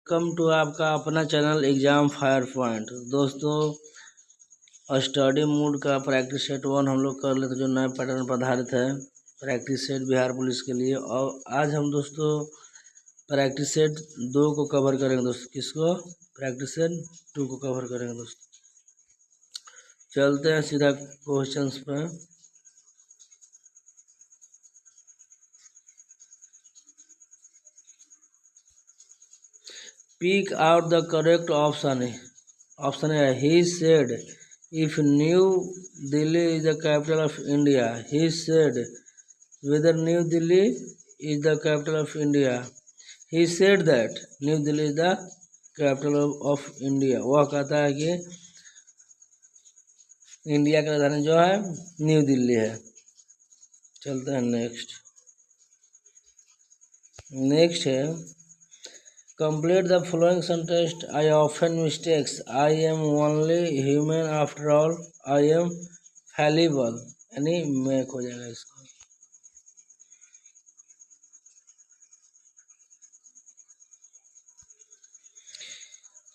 Welcome to आपका अपना channel exam fire point. दोस्तों स्टडी मूड का प्रैक्टिस सेट 1 हम लोग कर लेते जो नए पैटर्न पर आधारित है, प्रैक्टिस सेट बिहार पुलिस के लिए। और आज हम दोस्तों प्रैक्टिस सेट 2 को कवर करेंगे दोस्तों। किसको? प्रैक्टिस सेट 2 को कवर करेंगे दोस्तों। चलते हैं सीधा क्वेश्चंस पे। Pick out the correct option. Option A. He said, if New Delhi is the capital of India. He said, whether New Delhi is the capital of India. He said that New Delhi is the capital of India. वह कहता है कि India का राजधानी जो है new Delhi है। चलते हैं नेक्स्ट है Complete the following sentence. I often mistakes. I am only human after all. I am fallible. यानी मेक हो जाएगा इसका।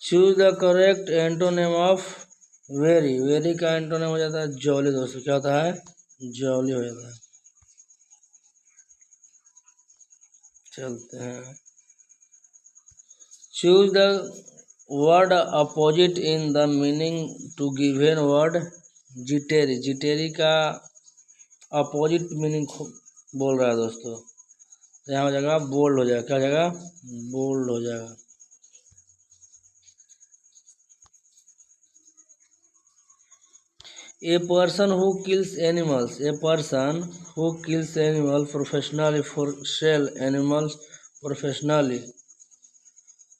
Choose the correct antonym of very. Very का antonym हो जाता है jolly दोस्तों। क्या होता है? jolly हो जाता है। चलते हैं। Choose the word opposite in the meaning to given word. जिटेरी। जिटेरी का अपोजिट मीनिंग बोल रहा है दोस्तों। यहाँ हो जाएगा बोल्ड हो जाएगा। क्या हो जाएगा? बोल्ड हो जाएगा। A person who kills animals. A person who kills animals professionally for sell animals professionally.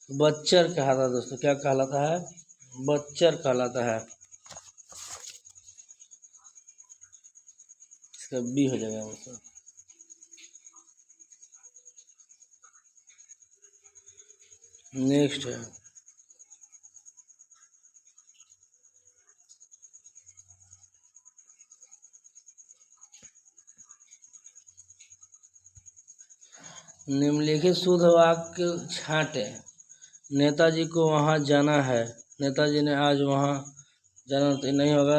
बच्चर कहलाता है दोस्तों। क्या कहलाता है? बच्चर कहलाता है। इसका बी हो जाएगा दोस्तों। नेक्स्ट है निम्नलिखित शुद्ध वाक्य छांटे। नेताजी को वहां जाना है। नेताजी ने आज वहां जाना तो नहीं होगा।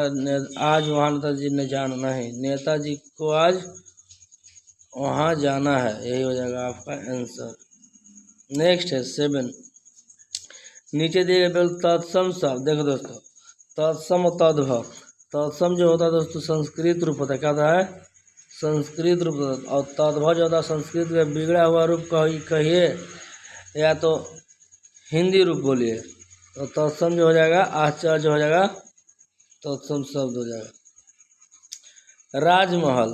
आज वहां नेताजी ने जाना नहीं। नेताजी को आज वहां जाना है। यही हो जाएगा आपका आंसर। नेक्स्ट है 7। नीचे दिए गए बिल्कुल तत्सम शब्द देखो दोस्तों। तत्सम और तद्भव। तत्सम जो होता है दोस्तों संस्कृत रूप होता है। क्या होता है? संस्कृत रूप होता है। और तद्भव जो होता है संस्कृत में बिगड़ा हुआ रूप कहिए या तो हिंदी रूप बोलिए। तो तत्सम जो हो जाएगा आश्चर्य हो जाएगा। तत्सम शब्द हो जाएगा। राजमहल।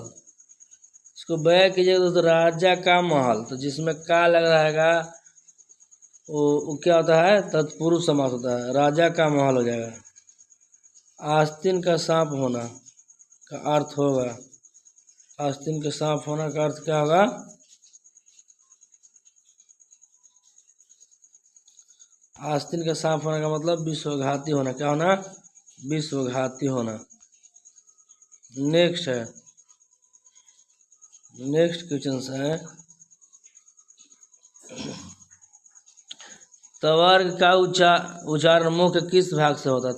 इसको व्यय कीजिएगा दोस्तों। राजा का महल। तो जिसमें का लग रहेगा वो क्या होता है? तत्पुरुष समास होता है। राजा का महल हो जाएगा। आस्तीन का सांप होना का अर्थ होगा। आस्तीन के सांप होना का अर्थ क्या होगा? आस्तीन का सांप होने का मतलब विश्वघाती होना। क्या होना? विश्वघाती होना। नेक्स्ट क्वेश्चन है तवर्ग का उच्चारण मुख्य किस भाग से होता है?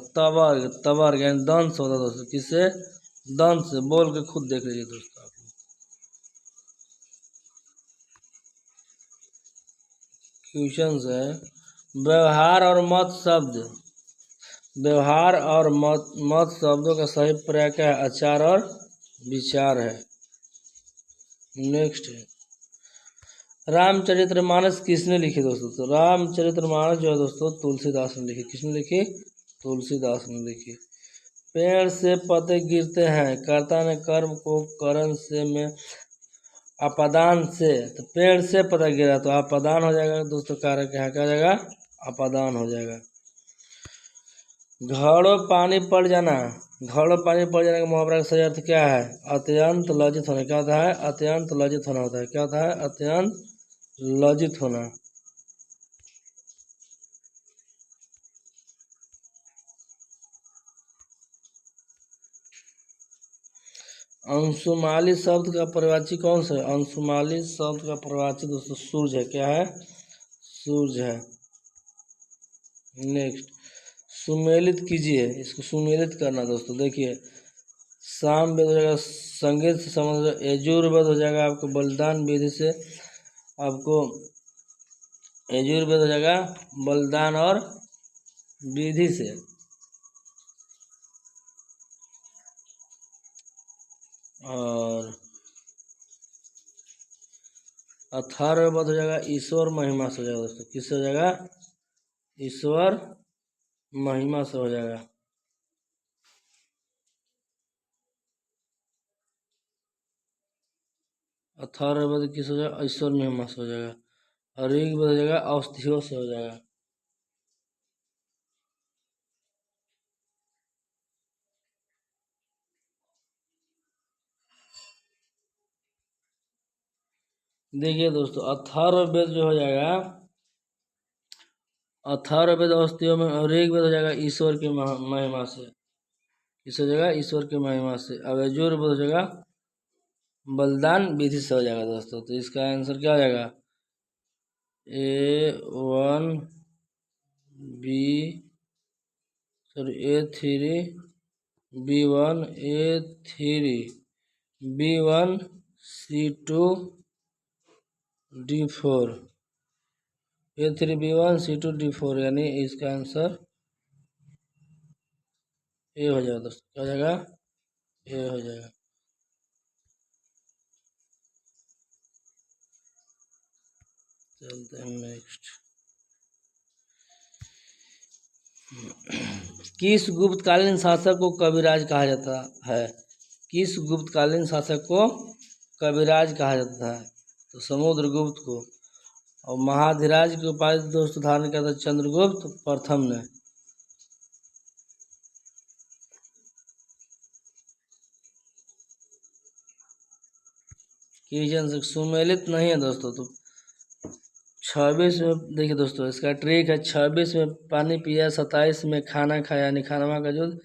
तवर्ग यानी दंत से होता है दोस्तों। किससे? दंत से। बोल के खुद देख लीजिए दोस्तों आप लोग। क्वेश्चन है व्यवहार और मत शब्द। व्यवहार और मत शब्दों का सही पर्याय क्या है? आचार और विचार है। नेक्स्ट है रामचरितमानस किसने लिखी दोस्तों? तो रामचरितमानस जो है दोस्तों तुलसीदास ने लिखी। किसने लिखी? तुलसीदास ने लिखी। पेड़ से पत्ते गिरते हैं। कर्ता ने कर्म को करण से में अपादान से। तो पेड़ से पत्ता गिरा तो अपादान हो जाएगा दोस्तों। कारक यहाँ क्या हो जाएगा? अपादान हो जाएगा। घड़ों पानी पड़ जाना। घड़ों पानी पड़ जाने का मुहावरा का सही अर्थ क्या है? अत्यंत लज्जित होना। क्या होता है? अत्यंत लज्जित होना होता है। क्या होता है? अत्यंत लज्जित होना। अंशुमाली शब्द का प्रवाची कौन सा है? अंशुमाली शब्द का प्रवाची दोस्तों सूर्य है। क्या है? सूर्य है। नेक्स्ट सुमेलित कीजिए, इसको सुमेलित करना दोस्तों। देखिए साम वेद हो जाएगा संगीत से समझ, यजुर्वेद हो जाएगा आपको बलिदान विधि से, आपको यजुर्वेद हो जाएगा बलिदान और विधि से। और अथर्ववेद हो जाएगा ईश्वर महिमा से हो जाएगा दोस्तों। किससे हो जाएगा? ईश्वर महिमा से हो जाएगा। अथर्ववेद किस हो जाएगा? ईश्वर महिमा से हो जाएगा। और ऋग्वेद हो जाएगा औषधियों से हो जाएगा। देखिए दोस्तों अथर्ववेद जो हो जाएगा, अथर्ववेद औषधियों में, और ऋग्वेद हो जाएगा ईश्वर की महिमा से। किस हो जाएगा? ईश्वर की महिमा से। अब यजुर्वेद हो जाएगा बलिदान विधि से हो जाएगा दोस्तों। तो इसका आंसर क्या हो जाएगा? A1 B A3 B1 A3 B1 C2 D4 A3 B1 C2 D4, यानी इसका आंसर ए हो जाएगा दोस्तों। क्या हो जाएगा? ए हो जाएगा। चलते हैं नेक्स्ट। किस गुप्तकालीन शासक को कविराज कहा जाता है? किस गुप्तकालीन शासक को कविराज कहा जाता है? तो समुद्रगुप्त को। और महाधिराज की उपाधि दोस्तों धारण किया था चंद्रगुप्त प्रथम ने। सुमेलित नहीं है दोस्तों। तो 26 में देखिए दोस्तों इसका ट्रिक है, 26 में पानी पिया, 27 में खाना खाया यानी खानवा का युद्ध,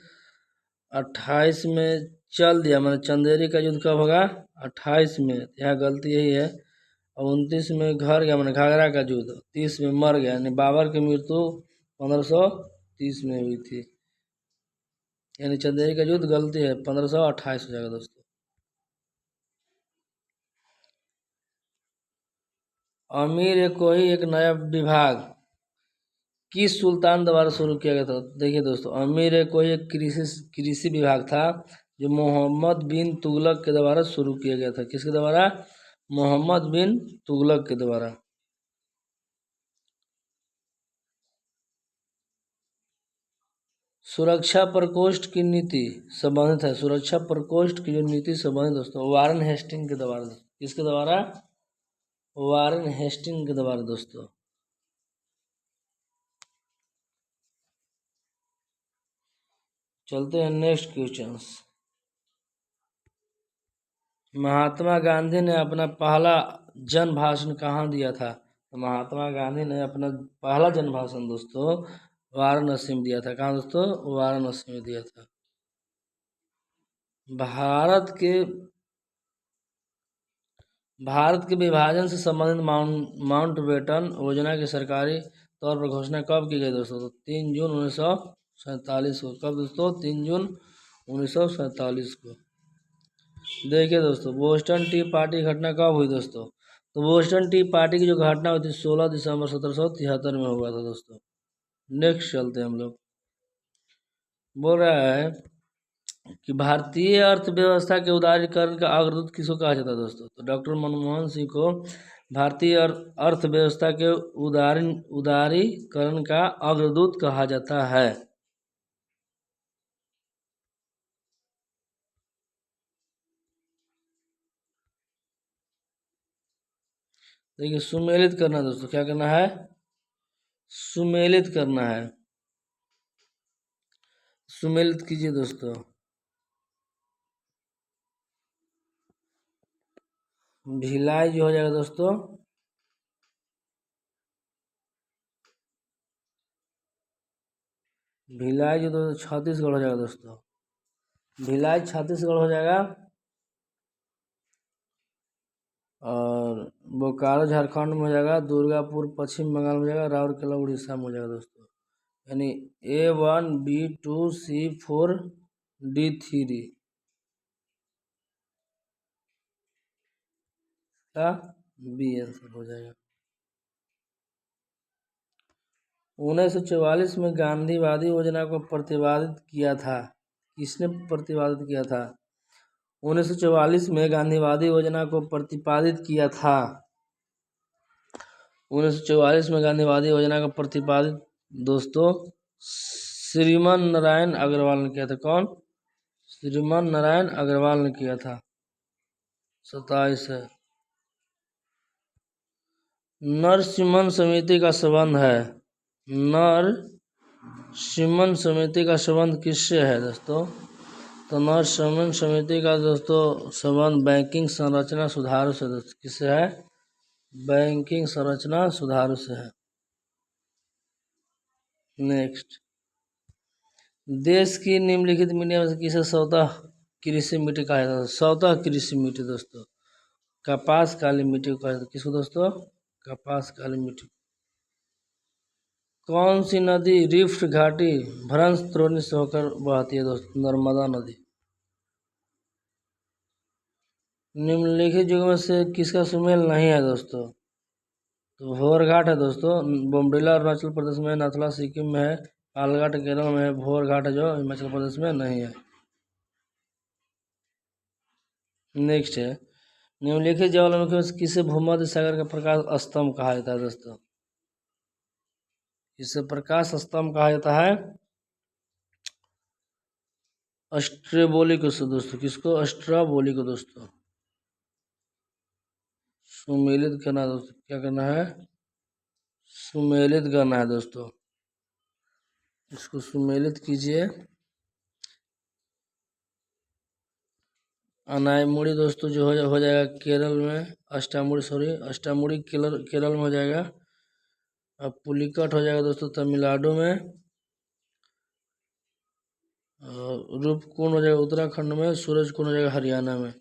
28 में चल दिया मतलब चंदेरी का युद्ध कब होगा? 28 में, यहाँ गलती यही है। और 29 में घर गया मैंने घाघरा का युद्ध, 30 में मर गया यानी बाबर की मृत्यु 1530 में हुई थी। यानी चंदेरी का युद्ध गलती है, 1528 हो जाएगा दोस्तों। अमीर कोई एक नया विभाग किस सुल्तान द्वारा शुरू किया गया था? देखिए दोस्तों अमीर कोई एक कृषि विभाग था जो मोहम्मद बिन तुगलक के द्वारा शुरू किया गया था। किसके द्वारा? मोहम्मद बिन तुगलक के द्वारा। सुरक्षा प्रकोष्ठ की नीति संबंधित है, सुरक्षा प्रकोष्ठ की जो नीति संबंधित दोस्तों वारेन हेस्टिंग के द्वारा। किसके द्वारा? वारेन हेस्टिंग के द्वारा दोस्तों। चलते हैं नेक्स्ट क्वेश्चन। महात्मा गांधी ने अपना पहला जन भाषण कहाँ दिया था? तो महात्मा गांधी ने अपना पहला जन भाषण दोस्तों वाराणसी में दिया था। कहाँ दोस्तों? वाराणसी में दिया था। भारत के विभाजन से संबंधित माउंटबेटन योजना की सरकारी तौर पर घोषणा कब की गई दोस्तों? तो 3 जून 1947 को। कब दोस्तों? 3 जून 1947 को। देखिए दोस्तों बोस्टन टी पार्टी घटना कब हुई दोस्तों? तो बोस्टन टी पार्टी की जो घटना हुई थी 16 दिसंबर 1773 में हुआ था दोस्तों। नेक्स्ट चलते हैं हम लोग। बोल रहा है कि भारतीय अर्थव्यवस्था के उदारीकरण का अग्रदूत किसको कहा जाता है दोस्तों? तो डॉक्टर मनमोहन सिंह को भारतीय अर्थव्यवस्था के उदारीकरण का अग्रदूत कहा जाता है। देखिए सुमेलित करना दोस्तों, क्या करना है? सुमेलित करना है। सुमेलित कीजिए दोस्तों। भिलाई जो हो जाएगा दोस्तों, भिलाई जो दोस्तों छत्तीसगढ़ हो जाएगा दोस्तों। भिलाई छत्तीसगढ़ हो जाएगा। और बोकारो झारखंड में हो जाएगा। दुर्गापुर पश्चिम बंगाल में हो जाएगा। राउरकेला उड़ीसा में हो जाएगा दोस्तों। यानी A1 B2 C4 D3 का बी आंसर हो जाएगा। 1944 में गांधीवादी योजना को प्रतिपादित किया था। किसने प्रतिपादित किया था? 1944 में गांधीवादी योजना को प्रतिपादित किया था। 1944 में गांधीवादी योजना का प्रतिपादित दोस्तों श्रीमान नारायण अग्रवाल ने किया था। कौन? श्रीमान नारायण अग्रवाल ने किया था। 27 है। नर सिमन समिति का संबंध है। नर सिमन समिति का संबंध किससे है दोस्तों? तो नर सिमन समिति का दोस्तों संबंध बैंकिंग संरचना सुधार से किससे है? बैंकिंग संरचना सुधार से है। नेक्स्ट, देश की निम्नलिखित मीडिया में से किसे स्वतः कृषि मिट्टी कहा जाता है? स्वतः कृषि मिट्टी दोस्तों कपास काली मिट्टी को कहा जाता है। किसको दोस्तों? कपास काली मिट्टी। कौन सी नदी रिफ्ट घाटी भ्रंश त्रोणी से होकर बहती है दोस्तों? नर्मदा नदी। निम्नलिखित युगों में से किसका सुमेल नहीं है दोस्तों? तो भोर घाट है दोस्तों। बोमडिला अरुणाचल प्रदेश में, नाथुला सिक्किम में है, पालघाट केरल में है, भोर घाट जो हिमाचल प्रदेश में नहीं है। नेक्स्ट है, निम्नलिखित ज्वालामुखी में किसे भूमध्य सागर का प्रकाश स्तंभ कहा जाता है दोस्तों? किसे प्रकाश स्तंभ कहा जाता है? अस्ट्रेबोलिक को दोस्तों। किसको? अस्ट्राबोली को दोस्तों। सुमेलित करना दोस्तों। क्या करना है? सुमेलित करना है दोस्तों। इसको सुमेलित कीजिए। अनायमुड़ी दोस्तों जो हो जाएगा केरल में, अष्टामुड़ी केरल में हो जाएगा। अब पुलिकट हो जाएगा दोस्तों तमिलनाडु में, रूपकुंड हो जाएगा उत्तराखंड में, सूरजकुंड हो जाएगा हरियाणा में।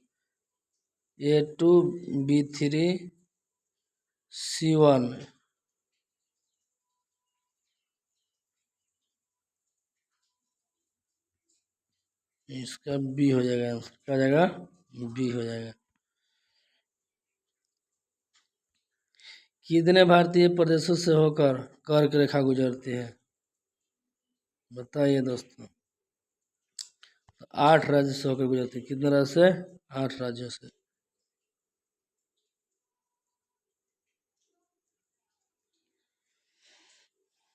A2B3C1 इसका बी हो जाएगा आंसर। क्या हो जाएगा? बी हो जाएगा। कितने भारतीय प्रदेशों से होकर कर्क रेखा गुजरती है? बताइए दोस्तों। 8 राज्य से होकर गुजरती है। कितने राज्य से? 8 राज्यों से।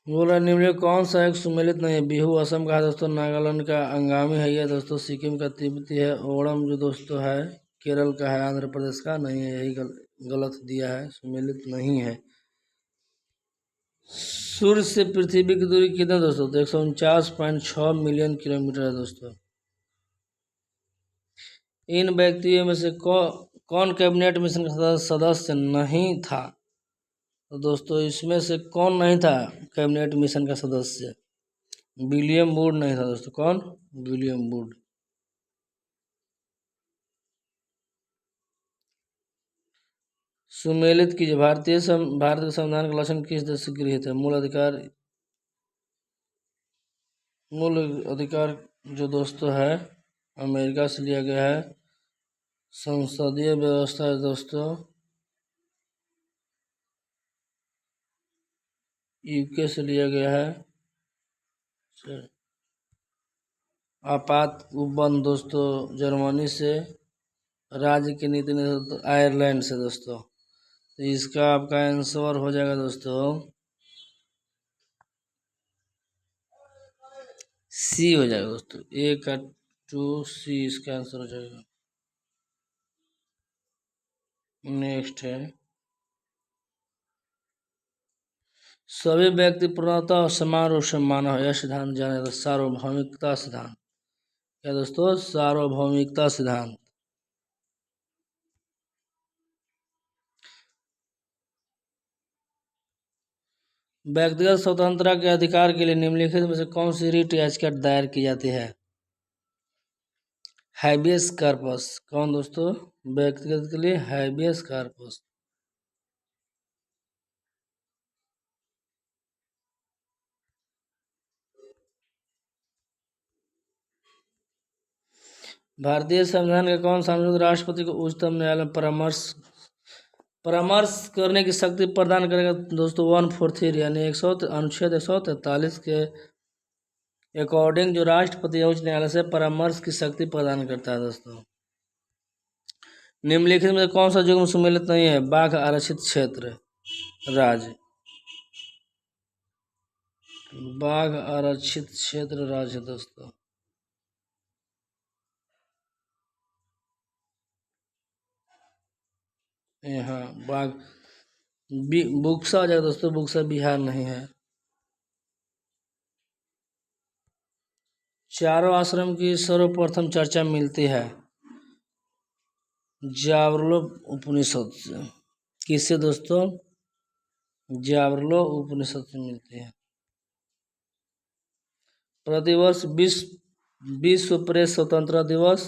बोल रहा निम्नलिखित कौन सा एक सुमेलित नहीं है? बिहू असम का है दोस्तों, नागालैंड का अंगामी है ये दोस्तों, सिक्किम का तिब्बती है, ओणम जो दोस्तों है केरल का है, आंध्र प्रदेश का नहीं है। यही गलत दिया है, सुमेलित नहीं है। सूर्य से पृथ्वी की दूरी कितना दोस्तों? तो 149.6 मिलियन किलोमीटर है दोस्तों। इन व्यक्तियों में से कौन कैबिनेट मिशन का सदस्य नहीं था? तो दोस्तों इसमें से कौन नहीं था कैबिनेट मिशन का सदस्य? विलियम वुड नहीं था दोस्तों। कौन? William Wood. सुमेलित कीजिए। भारत के संविधान का लक्षण किस देश से गृहीत है? मूल अधिकार जो दोस्तों है अमेरिका से लिया गया है। संसदीय व्यवस्था है दोस्तों यूके से लिया गया है। आपात उपबंध दोस्तों जर्मनी से। राज्य की नीति आयरलैंड से दोस्तों। तो इसका आपका आंसर हो जाएगा दोस्तों सी हो जाएगा दोस्तों। A का 2C इसका आंसर हो जाएगा। नेक्स्ट है, सभी व्यक्ति पूर्णतः समान रूप से मानव यह सिद्धांत जाना जाता है सार्वभौमिकता सिद्धांत। क्या दोस्तों? सार्वभौमिकता सिद्धांत। व्यक्तिगत स्वतंत्रता के अधिकार के लिए निम्नलिखित में से कौन सी रिट याचिका दायर की जाती है? Habeas corpus. कौन दोस्तों? व्यक्तिगत के लिए हैबियस कॉर्पस। भारतीय संविधान के कौन संशोधन राष्ट्रपति को उच्चतम न्यायालय में परामर्श करने की शक्ति प्रदान करेगा दोस्तों? 143 यानी अनुच्छेद 143 के अकॉर्डिंग जो राष्ट्रपति उच्च न्यायालय से परामर्श की शक्ति प्रदान करता है दोस्तों। निम्नलिखित में कौन सा युग्म सम्मिलित नहीं है? बाघ आरक्षित क्षेत्र राज्य, बाघ आरक्षित क्षेत्र राज्य दोस्तों। यहाँ बाघ बुक्सा हो जाएगा दोस्तों, बुक्सा बिहार नहीं है। चारों आश्रम की सर्वप्रथम चर्चा मिलती है जावरलो उपनिषद से। किससे दोस्तों? जावरलो उपनिषद से मिलती है। प्रतिवर्ष विश्व प्रेस स्वतंत्रता दिवस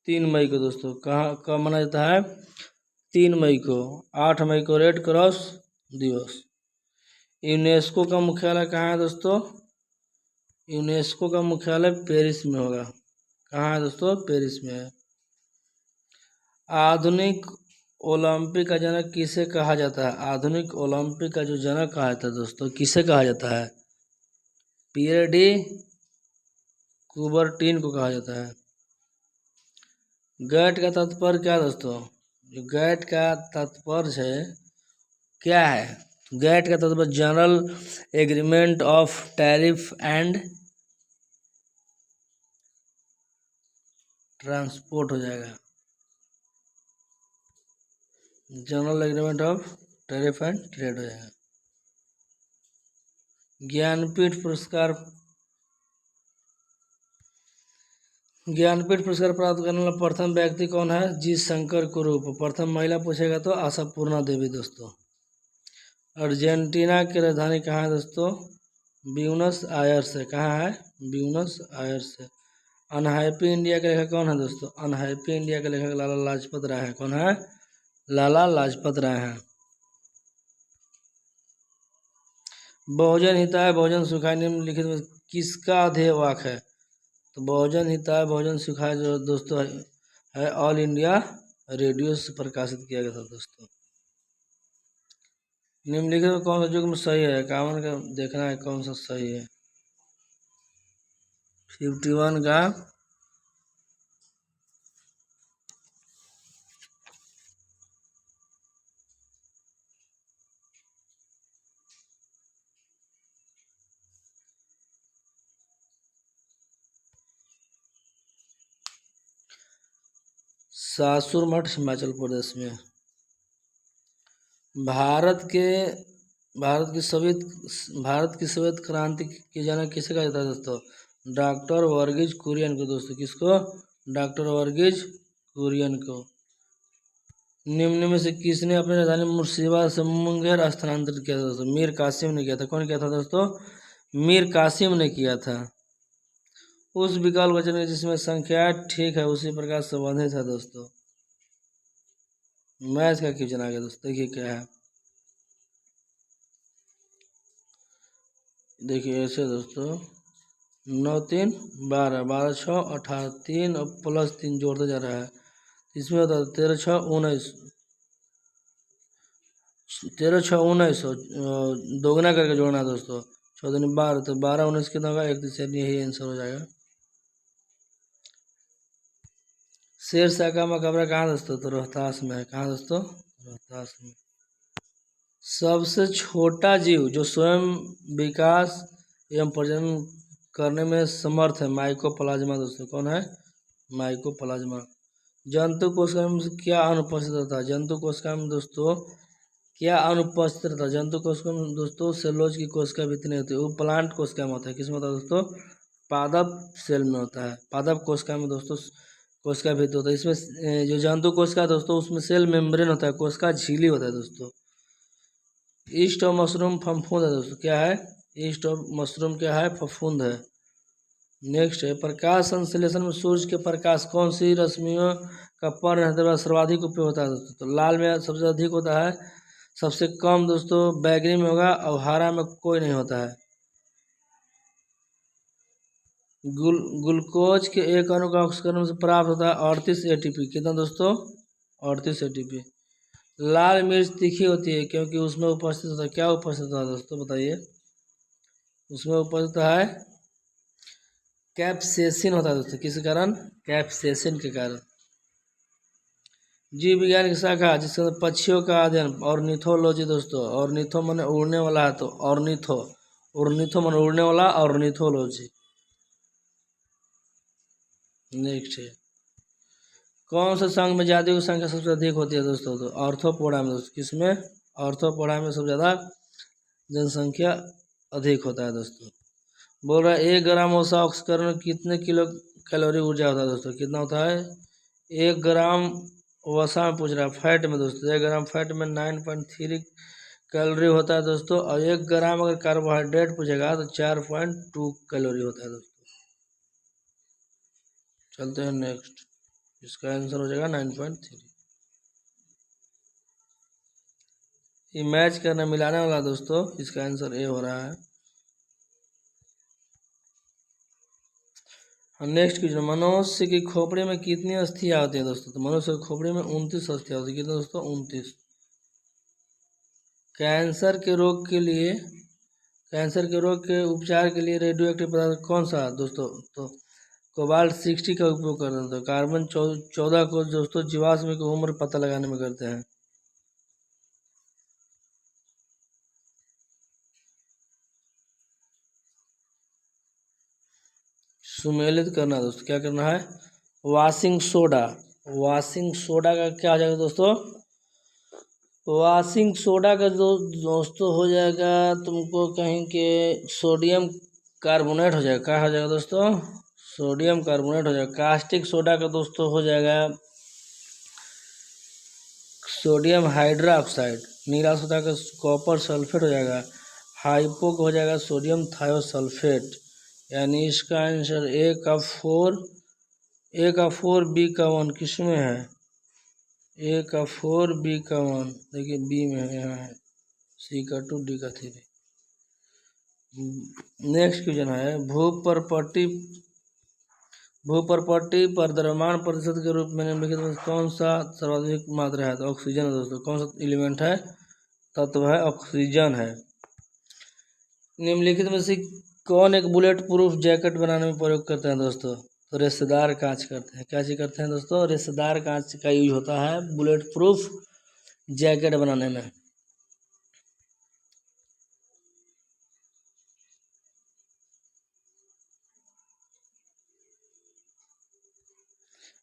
3 मई को दोस्तों कब मनाया जाता है? 3 मई को। 8 मई को रेड क्रॉस दिवस। यूनेस्को का मुख्यालय कहाँ है दोस्तों? यूनेस्को का मुख्यालय पेरिस में होगा। कहाँ है दोस्तों? पेरिस में है। आधुनिक ओलंपिक का जनक किसे कहा जाता है? आधुनिक ओलंपिक का जो जनक कहा जाता है दोस्तों, किसे कहा जाता है? पियर डी कुबरटीन को कहा जाता है। गैट का तात्पर्य क्या दोस्तों? जो गैट का तात्पर्य है क्या है? गैट का तात्पर्य general agreement of tariff and transport हो जाएगा। General agreement of tariff and trade हो जाएगा। ज्ञानपीठ पुरस्कार प्राप्त करने वाला प्रथम व्यक्ति कौन है? जी शंकर कुरूप। प्रथम महिला पूछेगा तो आशापूर्णा देवी दोस्तों। अर्जेंटीना की राजधानी कहाँ है दोस्तों? ब्यूनस आयर्स है। कहाँ है? ब्यूनस आयर्स है। अनहैप्पी इंडिया के लेखक कौन है दोस्तों? अनहैप्पी इंडिया के लेखक लाला लाजपत राय है। कौन है? लाला लाजपत राय है। बहुजन हिताय बहुजन सुखाय निम्नलिखित में किसका ध्येय वाक्य है? तो बहुजन हिताय बहुजन सुखाय जो दोस्तों है ऑल इंडिया रेडियो से प्रकाशित किया गया था दोस्तों। निम्नलिखित में कौन सा युग्म सही है? 51 का देखना है कौन सा सही है। 51 का सासुर मठ हिमाचल प्रदेश में। भारत की श्वेत क्रांति के जनक किसे कहा जाता है दोस्तों? डॉक्टर वर्गीज कुरियन को दोस्तों। किसको? डॉक्टर वर्गीज कुरियन को। निम्न में से किसने अपनी राजधानी मुर्शिदाबाद से मुंगेर स्थानांतरित किया था दोस्तों? मीर कासिम ने किया था। कौन किया था दोस्तों? मीर कासिम ने किया था। उस विकल्प का चयन जिसमें संख्या ठीक है उसी प्रकार संबंधित है दोस्तों। मैथ का क्वेश्चन आ गया दोस्तों, देखिए क्या है। देखिए ऐसे दोस्तों 9 3 12 12 6 18 3 और प्लस 3 जोड़ते जा रहा है। इसमें होता है 13 6 19 13 6 19 दोगुना करके जोड़ना है दोस्तों। 14 दूनी 12 तो 12 19 कितना होगा? 1 यही आंसर हो जाएगा। शेरशाह का मकबरा कहाँ दोस्तों? तो रोहतास में है। कहाँ दोस्तों? रोहतास में। सबसे छोटा जीव जो स्वयं विकास एवं प्रजनन करने में समर्थ है माइकोप्लाज्मा दोस्तों। कौन है? माइकोप्लाज्मा। जंतु कोशिका में क्या अनुपस्थित रहता है? जंतु कोशिका में दोस्तों क्या अनुपस्थित रहता है? जंतु कोशिका में दोस्तों सेलोज की कोशिका भी नहीं होती, वो प्लांट कोशिका में होता है। किसमें होता है दोस्तों? पादप सेल में होता है। पादप कोशिका में दोस्तों कोशिका भित्ति होता है। इसमें जो जंतु कोशिका दोस्तों उसमें सेल मेम्ब्रेन होता है, कोशिका झिल्ली होता है दोस्तों। ईस्ट ऑफ मशरूम फफूंद है दोस्तों। क्या है? ईस्ट ऑफ मशरूम क्या है? फफूंद है। नेक्स्ट है प्रकाश संश्लेषण में सूर्य के प्रकाश कौन सी रश्मियों का पर सर्वाधिक उपयोग होता है दोस्तों? तो लाल में सबसे अधिक होता है, सबसे कम दोस्तों बैगनी में होगा और हरा में कोई नहीं होता है। ग्लूकोज के एक अणु का ऑक्सीकरण से प्राप्त होता है 38 एटीपी। कितना दोस्तों? 38 एटीपी। लाल मिर्च तीखी होती है क्योंकि उसमें उपस्थित होता है, क्या उपस्थित होता है दोस्तों बताइए? उसमें उपस्थित है कैप्सेसिन होता है दोस्तों। किस कारण? कैप्सेसिन के कारण। जीव विज्ञान की शाखा जिसके अंदर पक्षियों का अध्ययन, ऑर्निथोलॉजी दोस्तों। ऑर्निथो माने उड़ने वाला है तो ऑर्निथो, ऑर्निथो माने उड़ने वाला, ऑर्निथोलॉजी। नेक्स्ट है, कौन सा संघ में जातियों की संख्या सबसे अधिक होती है दोस्तों? तो आर्थ्रोपोडा में दोस्तों। किसमें? आर्थ्रोपोडा में सबसे ज्यादा जनसंख्या अधिक होता है दोस्तों। बोल रहा है 1 ग्राम वसा ऑक्सीकरण में कितने किलो कैलोरी ऊर्जा होता है दोस्तों? कितना होता है? 1 ग्राम वसा में पूछ रहा है, फैट में दोस्तों। 1 ग्राम फैट में 9.3 कैलोरी होता है दोस्तों। और 1 ग्राम अगर कार्बोहाइड्रेट पूछेगा तो 4.2 कैलोरी होता है दोस्तों। चलते हैं नेक्स्ट, इसका आंसर हो जाएगा 9.3। ये मैच करना मिलाने वाला दोस्तों, इसका आंसर ए हो रहा है। नेक्स्ट क्वेश्चन, मनुष्य की खोपड़ी में कितनी अस्थियां होती है दोस्तों? तो मनुष्य की खोपड़ी में 29 अस्थियां होती है। कितने दोस्तों? 29। कैंसर के रोग के लिए, कैंसर के रोग के उपचार के लिए रेडियो एक्टिव पदार्थ कौन सा दोस्तों? तो कोबाल्ट 60 का उपयोग करते हैं। तो कार्बन 14 को दोस्तों जीवाश्म की उम्र पता लगाने में करते हैं। सुमेलित करना दोस्तों, क्या करना है? Washing soda. वॉशिंग सोडा का क्या हो जाएगा दोस्तों? वॉशिंग सोडा का जो दोस्तों हो जाएगा, तुमको कहीं के सोडियम कार्बोनेट हो जाएगा। क्या हो जाएगा दोस्तों? सोडियम कार्बोनेट हो जाएगा। कास्टिक सोडा का दोस्तों हो जाएगा सोडियम हाइड्रा ऑक्साइड। नीला सोडा का कॉपर सल्फेट हो जाएगा। हाइपो का हो जाएगा सोडियम थायोसल्फेट। यानी इसका आंसर ए का 4 बी का 1 किस में है? ए का 4 बी का 1 देखिए बी में है, यहाँ है। सी का 2 डी का 3। नेक्स्ट क्वेश्चन है, भूप्रपट्टी पर द्रव्यमान प्रतिशत के रूप में निम्नलिखित में कौन सा सर्वाधिक मात्रा है? तो ऑक्सीजन है दोस्तों। कौन सा एलिमेंट है? तत्व है ऑक्सीजन है। निम्नलिखित में से कौन एक बुलेट प्रूफ जैकेट बनाने में प्रयोग करते हैं दोस्तों? तो रेशेदार कांच करते हैं। क्या चीज करते हैं दोस्तों? रेशेदार कांच का यूज होता है बुलेट प्रूफ जैकेट बनाने में।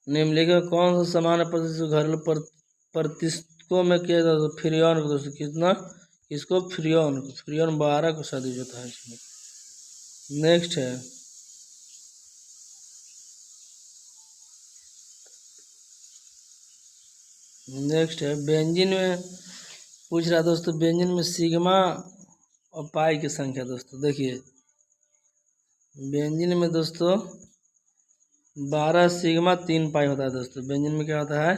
निम्नलिखित कौन सा सामान्य प्रतिशत घरेलू प्रतिष्ठों में किया जाता है? फ्रियोन को दोस्तों। कितना? इसको फ्रियोन 12 को शादी होता है इसमें। नेक्स्ट है, बेंजीन में पूछ रहा दोस्तों, बेंजीन में सिग्मा और पाई की संख्या दोस्तों। देखिए बेंजीन में दोस्तों 12 सिग्मा 3 पाई होता है दोस्तों। बेंजीन में क्या होता है?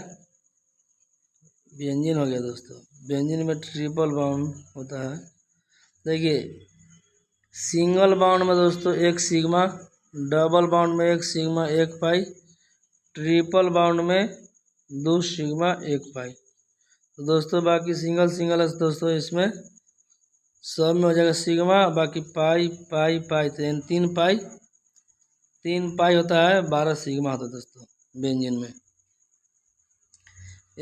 बेंजीन हो गया दोस्तों। बेंजीन में ट्रिपल बॉन्ड होता है। देखिए सिंगल बॉन्ड में दोस्तों 1 सिग्मा, डबल बॉन्ड में 1 सिग्मा 1 पाई, ट्रिपल बॉन्ड में 2 सिग्मा 1 पाई। तो दोस्तों बाकी सिंगल है दोस्तों, इसमें सब में हो जाएगा सिग्मा, बाकी पाई पाई पाई, तो 3 पाई होता है, 12 सिग्मा होता है दोस्तों बेंजीन में।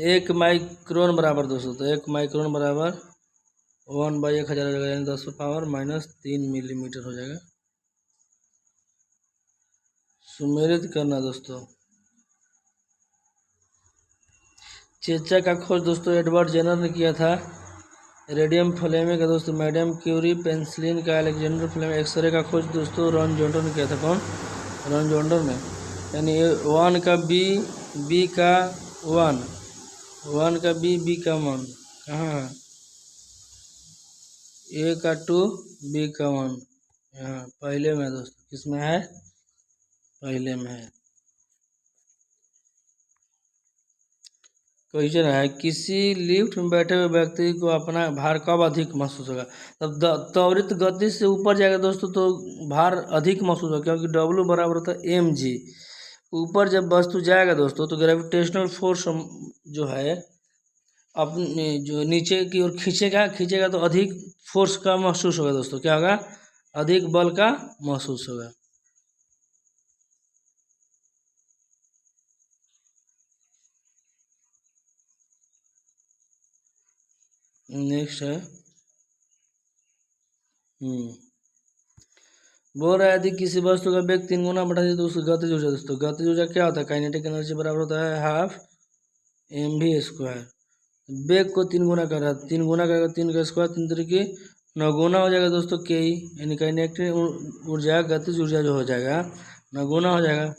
1 माइक्रोन बराबर दोस्तों, तो 1 माइक्रोन बराबर 1/1000 हो जाएगा, यानी 10⁻³ मिलीमीटर हो जाएगा। सुमेलित करना दोस्तों, चेचा का खोज दोस्तों एडवर्ड जेनर ने किया था। रेडियम फ्लेमिंग का दोस्तों मैडम क्यूरी, पेंसिलिन का अलेक्जेंडर फ्लेमिंग, एक्सरे का खोज दोस्तों रॉन जॉन्डर ने किया था। कौन? रॉन जॉन्डर ने। यानी 1 का बी का 1 का बी का 1 कहाँ है? ए का 2 बी का 1 यहाँ पहले में दोस्तों। किसमें है? पहले में है। क्वेश्चन है, किसी लिफ्ट में बैठे हुए व्यक्ति को अपना भार कब अधिक महसूस होगा? तब त्वरित गति से ऊपर जाएगा दोस्तों तो भार अधिक महसूस होगा, क्योंकि W बराबर होता है mg। ऊपर जब वस्तु जाएगा दोस्तों तो ग्रेविटेशनल फोर्स जो है अपने जो नीचे की ओर खींचेगा खींचेगा तो अधिक फोर्स का महसूस होगा दोस्तों। क्या होगा? अधिक बल का महसूस होगा। नेक्स्ट है बोल रहा है यदि किसी वस्तु का वेग 3 गुना बढ़ा तो उसकी गतिज ऊर्जा दोस्तों। गतिज ऊर्जा क्या होता है? काइनेटिक एनर्जी बराबर होता है हाफ mv²। वेग को 3 गुना कर रहा है, 3 गुना करेगा 3 का स्क्वायर 3 तरीके 9 गुना हो जाएगा दोस्तों के यानी काइनेटिक ऊर्जा गतिज ऊर्जा जो हो जाएगा 9 गुना हो जाएगा।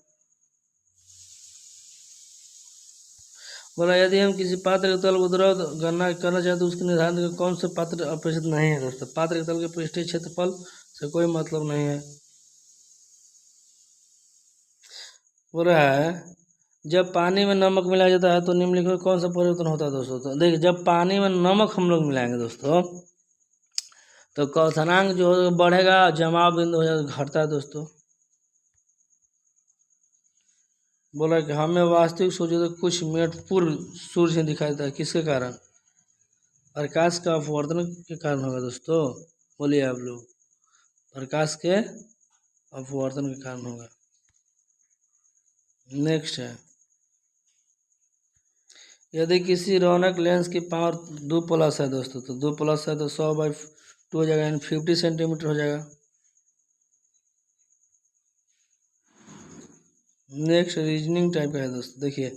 बोला यदि हम किसी पात्र के तल को द्रव गणना करना चाहें तो उसके निर्धारण कौन से पात्र अपेक्षित नहीं है दोस्तों? पात्र के तल के पृष्ठीय क्षेत्रफल से कोई मतलब नहीं है। बोल रहा है जब पानी में नमक मिलाया जाता है तो निम्नलिखित में कौन सा परिवर्तन होता है दोस्तों? तो देखिए जब पानी में नमक हम लोग मिलाएंगे दोस्तों तो क्वथनांक जो बढ़ेगा, जमाव बिंदु हो जाएगा, घटता है दोस्तों। बोला कि हमें वास्तविक सूर्योदय कुछ मिनट पूर्व सूर्य से दिखाई देता है, किसके कारण? प्रकाश का अपवर्तन के कारण होगा दोस्तों। बोलिए आप लोग, प्रकाश के अपवर्तन के कारण होगा। नेक्स्ट है, यदि किसी रौनक लेंस की पावर 2+ है दोस्तों तो 2+ है तो 100/2 हो जाएगा यानी 50 सेंटीमीटर हो जाएगा। नेक्स्ट रीजनिंग टाइप का है दोस्तों। देखिए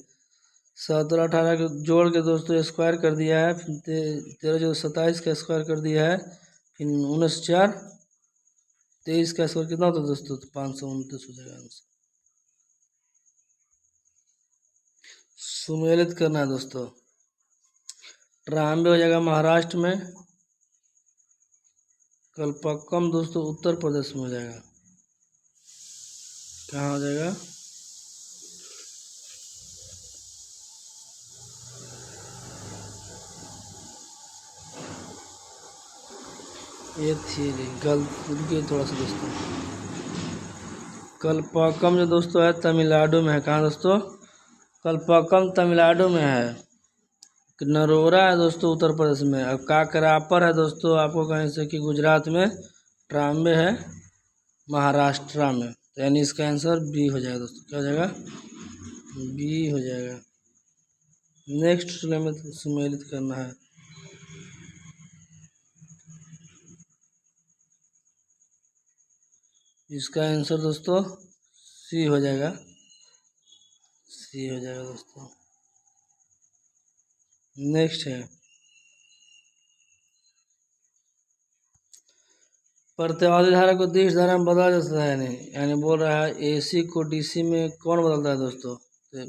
17 18 के जोड़ के दोस्तों स्क्वायर कर दिया है, फिर 13 जो 27 का स्क्वायर कर दिया है, फिर 19 4 23 का स्क्वायर कितना होता है दोस्तों? तो 529 हो जाएगा आंसर। सुमेलित करना है दोस्तों। 93 हो जाएगा महाराष्ट्र में, कल्पक्कम दोस्तों उत्तर प्रदेश में हो जाएगा। कहाँ हो जाएगा? ये थी गलती थोड़ा सा दोस्तों। कल्पक्कम जो दोस्तों है तमिलनाडु में है। कहाँ दोस्तों? कल्पक्कम तमिलनाडु में है। नरोरा है दोस्तों उत्तर प्रदेश में। अब काकरापर है दोस्तों आपको कहीं से कि गुजरात में। ट्राम्बे है महाराष्ट्र में। तो यानी इसका आंसर बी हो जाएगा दोस्तों। क्या हो जाएगा? बी हो जाएगा। नेक्स्ट में सुमेलित करना है। इसका आंसर दोस्तों सी हो जाएगा। सी हो जाएगा दोस्तों। नेक्स्ट है, प्रतिवादी धारा को दिश धारा में बदला जा सकता है नहीं, यानी बोल रहा है AC को DC में कौन बदलता है दोस्तों? तो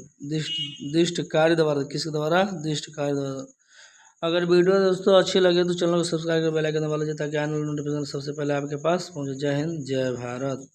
दिष्टकारी द्वारा। किसके द्वारा? दिष्टकारी द्वारा। अगर वीडियो दोस्तों अच्छी लगे तो चैनल को सब्सक्राइब कर बेल आइकन दबा लीजिए ताकि आने वाले नोटिफिकेशन सबसे पहले आपके पास पहुंचे। जय हिंद, जय भारत।